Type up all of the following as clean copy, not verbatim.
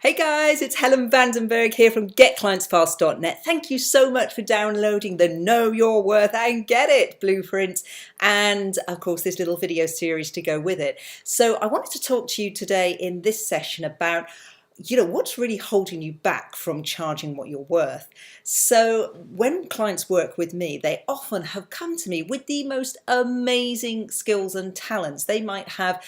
Hey guys, it's Helen Vandenberg here from GetClientsFast.net. Thank you so much for downloading the Know Your Worth and Get It blueprint and of course this little video series to go with it. So I wanted to talk to you today in this session about what's really holding you back from charging what you're worth. So when clients work with me, they often have come to me with the most amazing skills and talents. They might have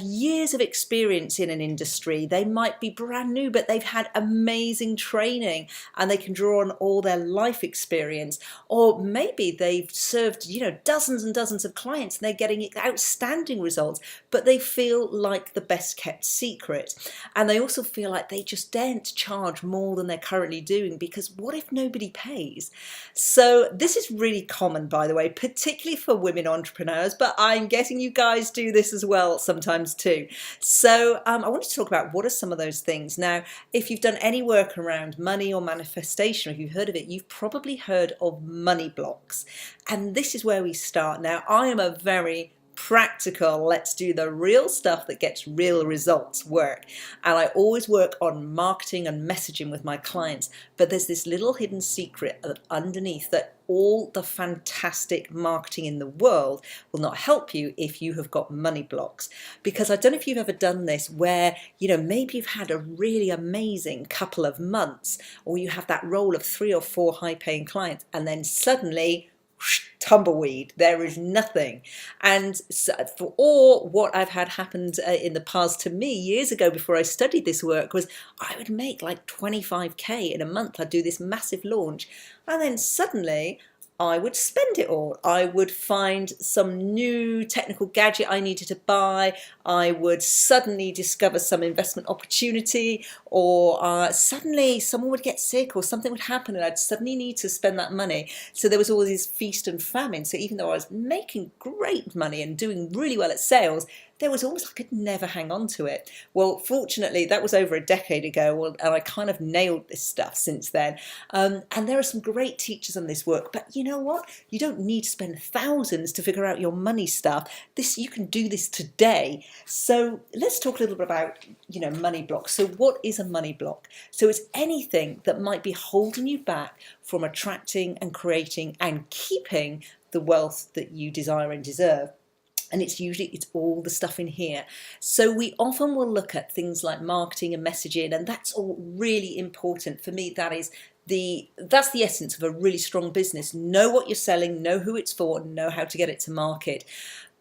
years of experience in an industry. They might be brand new, but they've had amazing training and they can draw on all their life experience. Or maybe they've served, dozens and dozens of clients and they're getting outstanding results, but they feel like the best kept secret. And they also feel like they just daren't charge more than they're currently doing because what if nobody pays? So this is really common, by the way, particularly for women entrepreneurs, but I'm guessing you guys do this as well sometimes too. So I wanted to talk about what are some of those things. Now, if you've done any work around money or manifestation, or if you've heard of it, you've probably heard of money blocks. And this is where we start. Now, I am a very practical, let's do the real stuff that gets real results work. And I always work on marketing and messaging with my clients, but there's this little hidden secret underneath that all the fantastic marketing in the world will not help you if you have got money blocks. Because I don't know if you've ever done this where, maybe you've had a really amazing couple of months, or you have that role of 3 or 4 high paying clients, and then suddenly tumbleweed, there is nothing. And or what I've had happened in the past to me years ago before I studied this work was I would make like 25k in a month. I'd do this massive launch and then suddenly I would spend it all. I would find some new technical gadget I needed to buy. I would suddenly discover some investment opportunity, or suddenly someone would get sick or something would happen and I'd suddenly need to spend that money. So there was always this feast and famine. So even though I was making great money and doing really well at sales, there was almost like I could never hang on to it. Well, fortunately, that was over a decade ago, and I kind of nailed this stuff since then. And there are some great teachers on this work, but you know what? You don't need to spend thousands to figure out your money stuff. You can do this today. So let's talk a little bit about, money blocks. So what is a money block? So it's anything that might be holding you back from attracting and creating and keeping the wealth that you desire and deserve. And it's all the stuff in here. So we often will look at things like marketing and messaging, and that's all really important. For me, that's the essence of a really strong business. Know what you're selling, know who it's for, know how to get it to market.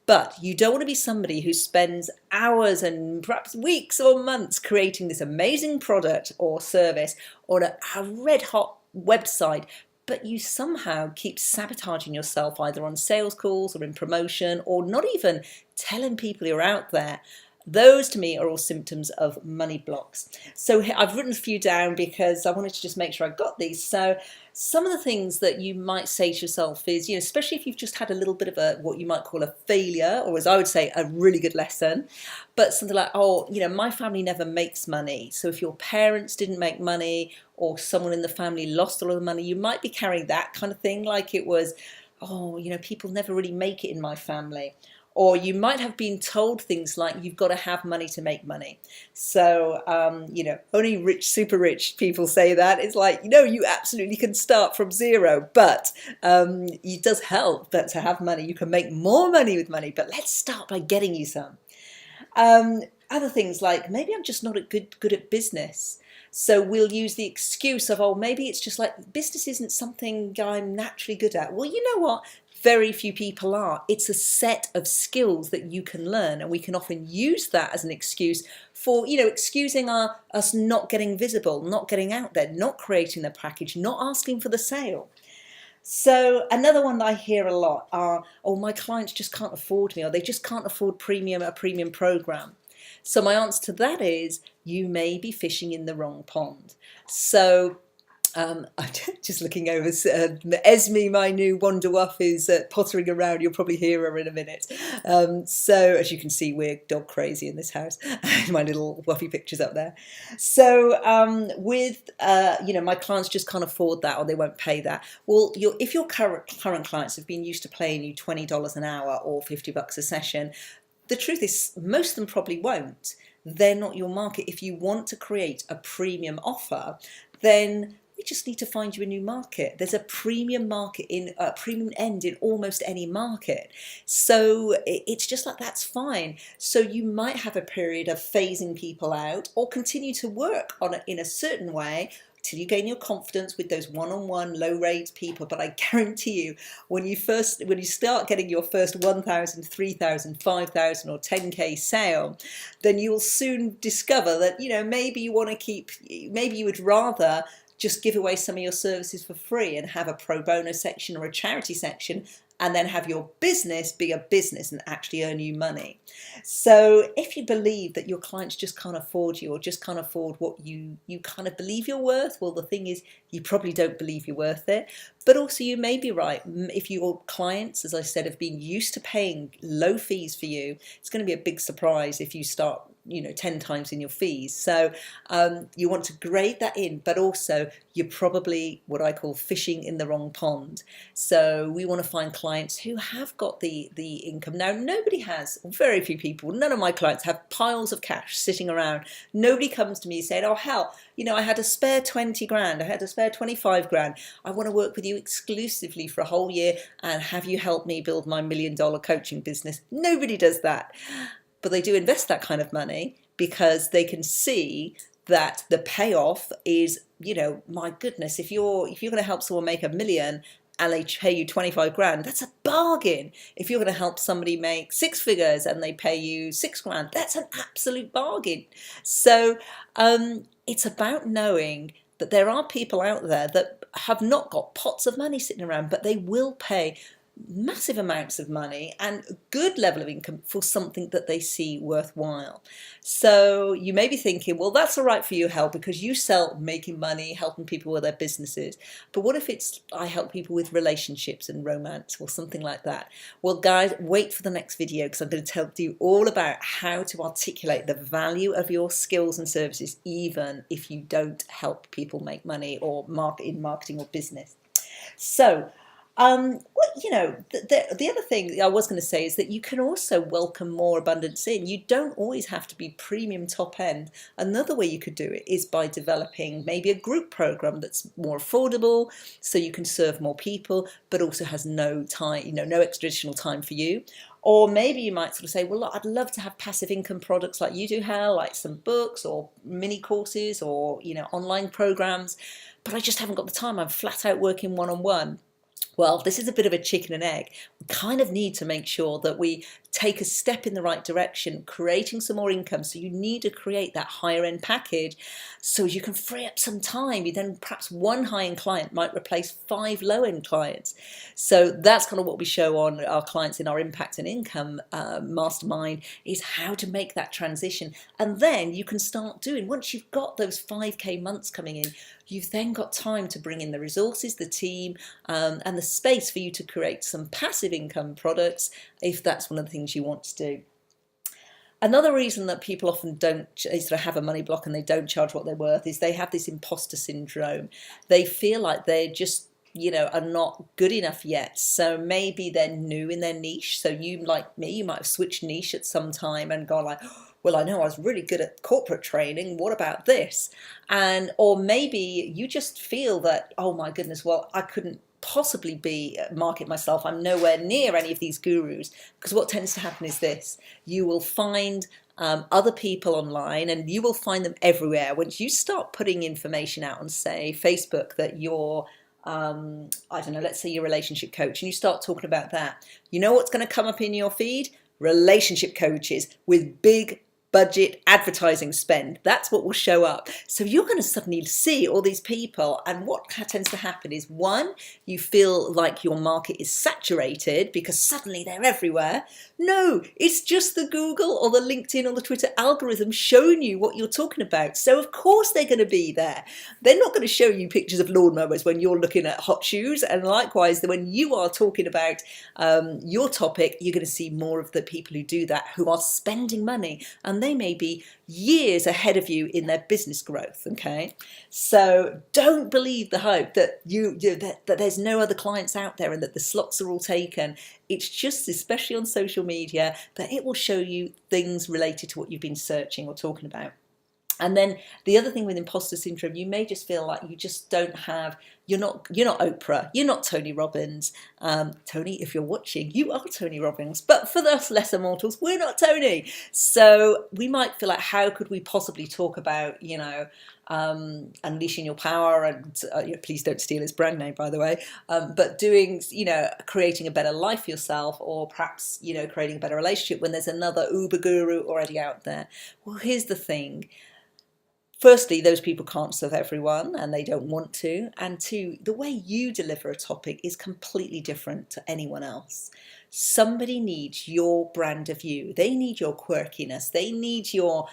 But you don't want to be somebody who spends hours and perhaps weeks or months creating this amazing product or service or a red hot website, but you somehow keep sabotaging yourself either on sales calls or in promotion or not even telling people you're out there. Those to me are all symptoms of money blocks. So I've written a few down because I wanted to just make sure I got these. So some of the things that you might say to yourself is, especially if you've just had a little bit of what you might call a failure, or as I would say, a really good lesson, but something like, my family never makes money. So if your parents didn't make money or someone in the family lost all of the money, you might be carrying that kind of thing like it was, people never really make it in my family. Or you might have been told things like you've got to have money to make money. So, only super rich people say that. It's like, you absolutely can start from zero, but it does help that to have money. You can make more money with money, but let's start by getting you some. Other things like maybe I'm just not good at business. So we'll use the excuse of, maybe it's just like business isn't something I'm naturally good at. Well, you know what? Very few people are. It's a set of skills that you can learn, and we can often use that as an excuse for, excusing us not getting visible, not getting out there, not creating the package, not asking for the sale. So another one that I hear a lot are, my clients just can't afford me, or they just can't afford a premium program. So my answer to that is you may be fishing in the wrong pond. So I'm just looking over Esme, my new Wonder Wuff, is pottering around. You'll probably hear her in a minute. So as you can see, we're dog crazy in this house. My little Wuffy picture's up there. So my clients just can't afford that, or they won't pay that. Well, if your current clients have been used to paying you $20 an hour or $50 a session, the truth is most of them probably won't. they're not your market. If you want to create a premium offer, then we just need to find you a new market. There's a premium market in a premium end in almost any market. So it's just like, that's fine. So you might have a period of phasing people out or continue to work on it in a certain way till you gain your confidence with those one-on-one low rate people. But I guarantee you, when you start getting your first 1,000, 3,000, 5,000 or 10k sale, then you'll soon discover that, you know, maybe you would rather just give away some of your services for free and have a pro bono section or a charity section, and then have your business be a business and actually earn you money. So if you believe that your clients just can't afford you, or just can't afford what you kind of believe you're worth, well, the thing is, you probably don't believe you're worth it. But also, you may be right. If your clients, as I said, have been used to paying low fees for you, it's going to be a big surprise if you start, you know, 10 times in your fees. So you want to grade that in, but also you're probably what I call fishing in the wrong pond. So we want to find clients who have got the income. Now, nobody has, very few people, none of my clients have piles of cash sitting around. Nobody comes to me saying, oh hell, you know, I had a spare 20 grand, I had a spare 25 grand. I want to work with you exclusively for a whole year and have you help me build my $1 million coaching business. Nobody does that. But they do invest that kind of money because they can see that the payoff is, you know, my goodness, if you're going to help someone make $1 million and they pay you 25 grand, that's a bargain. If you're going to help somebody make 6 figures and they pay you 6 grand, that's an absolute bargain. So it's about knowing that there are people out there that have not got pots of money sitting around, but they will pay massive amounts of money and a good level of income for something that they see worthwhile. So you may be thinking, well, that's all right for you, Hel, because you sell making money, helping people with their businesses. But what if it's I help people with relationships and romance or something like that? Well, guys, wait for the next video, because I'm going to tell you all about how to articulate the value of your skills and services, even if you don't help people make money or in marketing or business. So you know, the other thing I was going to say is that you can also welcome more abundance in. You don't always have to be premium top end. Another way you could do it is by developing maybe a group program that's more affordable, so you can serve more people, but also has no time, you know, no extra additional time for you. Or maybe you might sort of say, well, look, I'd love to have passive income products like you do, Hel, like some books or mini courses or, you know, online programs, but I just haven't got the time. I'm flat out working one-on-one. Well, this is a bit of a chicken and egg. We kind of need to make sure that we take a step in the right direction, creating some more income. So you need to create that higher end package so you can free up some time. You then perhaps one high end client might replace 5 low end clients. So that's kind of what we show on our clients in our impact and income mastermind, is how to make that transition. And then you can start doing, once you've got those 5k months coming in, you've then got time to bring in the resources, the team, and the space for you to create some passive income products if that's one of the things you want to do. Another reason that people often don't sort of have a money block and they don't charge what they're worth is they have this imposter syndrome. They feel like they're just, you know, are not good enough yet. So maybe they're new in their niche. So you, like me, you might have switched niche at some time and gone like, well, I know I was really good at corporate training. What about this? Or maybe you just feel that, oh my goodness, well, I couldn't possibly market myself. I'm nowhere near any of these gurus. Because what tends to happen is this: you will find other people online, and you will find them everywhere. Once you start putting information out on, say, Facebook, that you're I don't know, let's say you're a relationship coach, and you start talking about that, you know what's going to come up in your feed? Relationship coaches with big budget advertising spend. That's what will show up. So you're going to suddenly see all these people, and what tends to happen is, one, you feel like your market is saturated because suddenly they're everywhere. No, it's just the Google or the LinkedIn or the Twitter algorithm showing you what you're talking about. So of course they're going to be there. They're not going to show you pictures of lawnmowers when you're looking at hot shoes, and likewise, when you are talking about your topic, you're going to see more of the people who do that, who are spending money. And and they may be years ahead of you in their business growth. Okay, so don't believe the hype that that there's no other clients out there and that the slots are all taken. It's just, especially on social media, that it will show you things related to what you've been searching or talking about. And then the other thing with imposter syndrome, you may just feel like you just don't have, you're not Oprah, you're not Tony Robbins. Tony, if you're watching, you are Tony Robbins, but for us lesser mortals, we're not Tony. So we might feel like, how could we possibly talk about, unleashing your power, and please don't steal his brand name, by the way, but doing, creating a better life for yourself, or perhaps, creating a better relationship, when there's another Uber guru already out there. Well, here's the thing. Firstly, those people can't serve everyone, and they don't want to. And two, the way you deliver a topic is completely different to anyone else. Somebody needs your brand of you. They need your quirkiness. They need your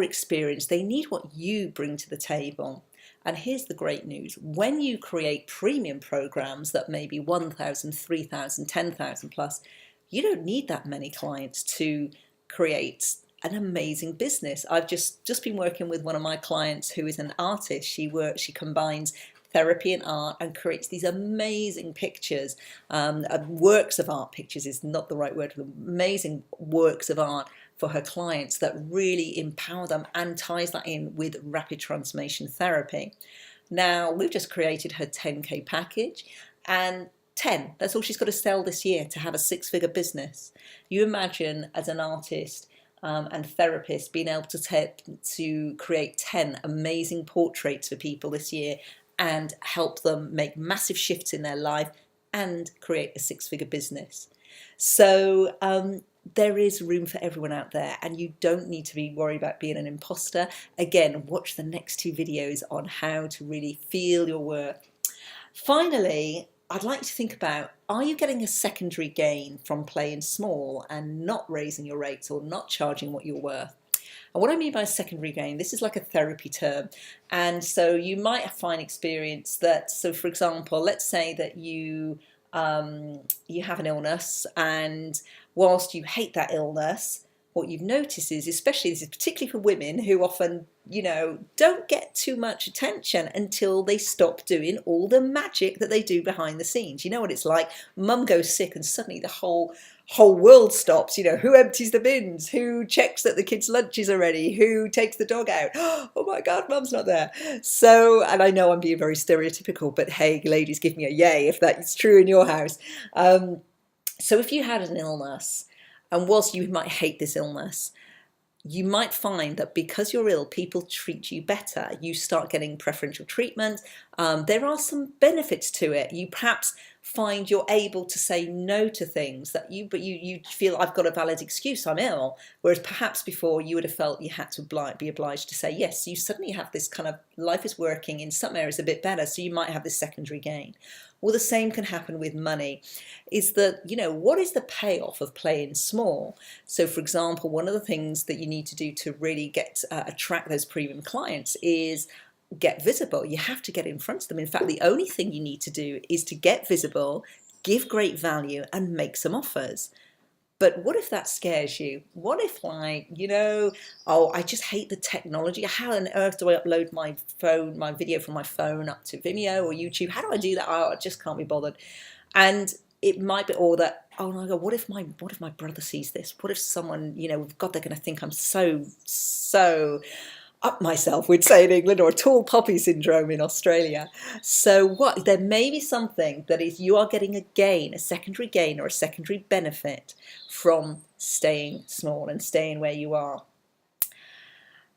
experience. They need what you bring to the table. And here's the great news. When you create premium programs that may be 1,000, 3,000, 10,000 plus, you don't need that many clients to create an amazing business. I've just been working with one of my clients who is an artist. She combines therapy and art and creates these amazing pictures, works of art. Pictures is not the right word for them. Amazing works of art for her clients that really empower them, and ties that in with rapid transformation therapy. Now, we've just created her 10K package, and 10, that's all she's got to sell this year to have a 6-figure business. You imagine, as an artist and therapist, being able to create 10 amazing portraits for people this year and help them make massive shifts in their life and create a 6-figure business. So there is room for everyone out there, and you don't need to be worried about being an imposter. Again, watch the next 2 videos on how to really feel your worth. Finally, I'd like to think about, are you getting a secondary gain from playing small and not raising your rates or not charging what you're worth? And what I mean by a secondary gain, this is like a therapy term. And so you might find experience that, so for example, let's say that you have an illness, and whilst you hate that illness, what you've noticed is, especially this is particularly for women who often, don't get too much attention until they stop doing all the magic that they do behind the scenes. You know what it's like? Mum goes sick and suddenly the whole world stops. Who empties the bins? Who checks that the kids' lunches are ready? Who takes the dog out? Oh my God, Mum's not there. So, and I know I'm being very stereotypical, but hey, ladies, give me a yay if that's true in your house. So if you had an illness, and whilst you might hate this illness, you might find that because you're ill, people treat you better. You start getting preferential treatment. There are some benefits to it. You perhaps find you're able to say no to things that you feel, I've got a valid excuse, I'm ill. Whereas perhaps before you would have felt you had to be obliged to say yes. You suddenly have this kind of, life is working in some areas a bit better, so you might have this secondary gain. Well, the same can happen with money, is that, what is the payoff of playing small? So for example, one of the things that you need to do to really attract those premium clients is get visible. You have to get in front of them. In fact, the only thing you need to do is to get visible, give great value, and make some offers. But what if that scares you? What if, like, oh, I just hate the technology. How on earth do I upload my video from my phone up to Vimeo or YouTube? How do I do that? Oh, I just can't be bothered. And it might be all that, oh my God, what if my brother sees this? What if someone, God, they're going to think I'm so up myself, we'd say in England, or tall poppy syndrome in Australia. So there may be something that is, you are getting a gain, a secondary gain or a secondary benefit from staying small and staying where you are.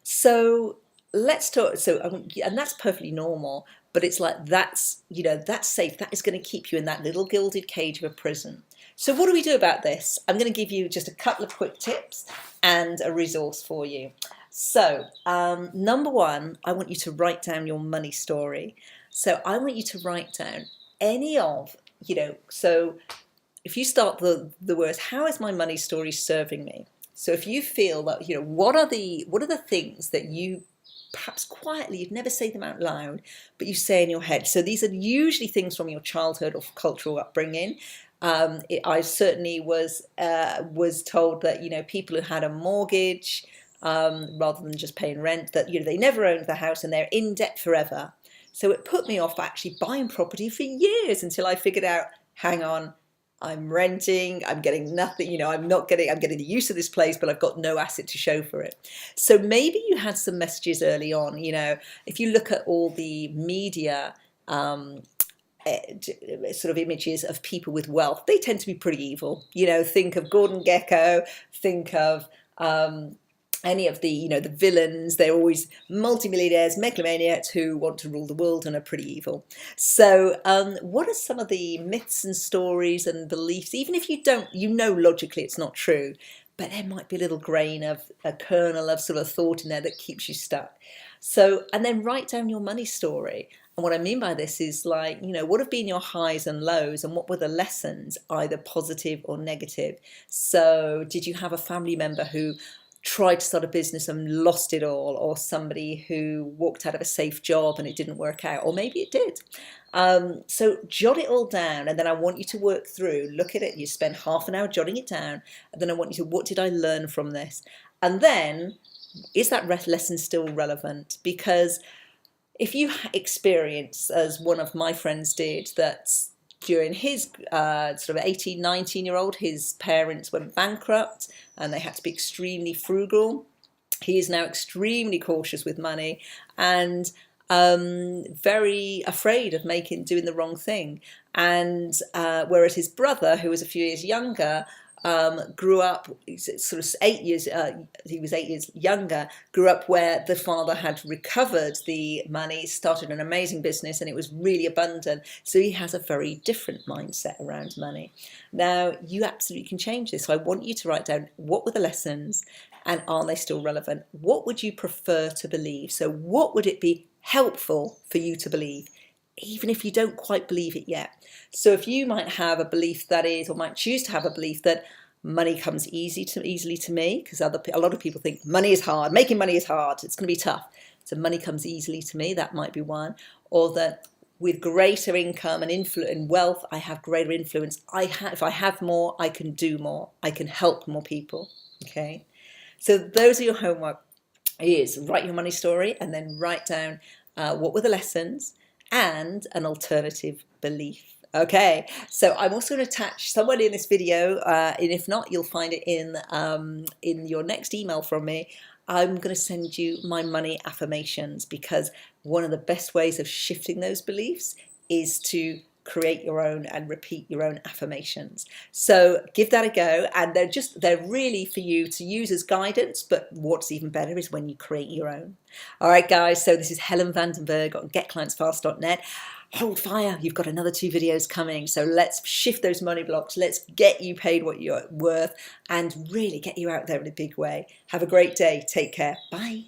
So let's talk, and that's perfectly normal, but it's like, that's safe. That is going to keep you in that little gilded cage of a prison. So what do we do about this? I'm going to give you just a couple of quick tips and a resource for you. So number one, I want you to write down your money story. So I want you to write down any of, so if you start the words, how is my money story serving me? So if you feel that, what are the things that you perhaps quietly, you'd never say them out loud, but you say in your head. So these are usually things from your childhood or cultural upbringing. I certainly was told that, you know, people who had a mortgage, rather than just paying rent, that, you know, they never owned the house and they're in debt forever. So it put me off actually buying property for years until I figured out, hang on, I'm renting, I'm getting nothing, you know, I'm getting the use of this place, but I've got no asset to show for it. So maybe you had some messages early on, you know, if you look at all the media, sort of images of people with wealth, they tend to be pretty evil. You know, think of Gordon Gekko, think of any of the, you know, the villains. They're always multimillionaires, megalomaniacs who want to rule the world and are pretty evil. So what are some of the myths and stories and beliefs, even if you don't, you know, logically it's not true, but there might be a little grain of a kernel of sort of thought in there that keeps you stuck. So, and then write down your money story. And what I mean by this is, like, you know, what have been your highs and lows and what were the lessons, either positive or negative? So did you have a family member who tried to start a business and lost it all, or somebody who walked out of a safe job and it didn't work out, or maybe it did? So jot it all down, and then I want you to work through, look at it, you spend half an hour jotting it down, and then I want you to, what did I learn from this? And then, is that lesson still relevant? Because if you experience, as one of my friends did, that during his sort of 18, 19-year-old, his parents went bankrupt and they had to be extremely frugal. He is now extremely cautious with money and very afraid of doing the wrong thing. And whereas his brother, who was a few years younger, grew up sort of 8 years, he was 8 years younger, grew up where the father had recovered the money, started an amazing business, and it was really abundant. So he has a very different mindset around money. Now, you absolutely can change this. So I want you to write down, what were the lessons and are they still relevant? What would you prefer to believe? So what would it be helpful for you to believe, even if you don't quite believe it yet? So if you might have a belief that is, or might choose to have a belief that money comes easily to me, because a lot of people think money is hard, making money is hard, it's going to be tough. So money comes easily to me, that might be one. Or that with greater income and influence and wealth, I have greater influence. If I have more, I can do more. I can help more people. Okay. So those are your homework. Is write your money story and then write down what were the lessons and an alternative belief. Okay, so I'm also going to attach somewhere in this video, and if not, you'll find it in your next email from me. I'm going to send you my money affirmations, because one of the best ways of shifting those beliefs is to create your own and repeat your own affirmations. So give that a go, and they're really for you to use as guidance, but what's even better is when you create your own. All right, guys, so this is Helen Vandenberg on GetClientsFast.net. Hold fire, you've got another 2 videos coming, so let's shift those money blocks, let's get you paid what you're worth, and really get you out there in a big way. Have a great day, take care, bye.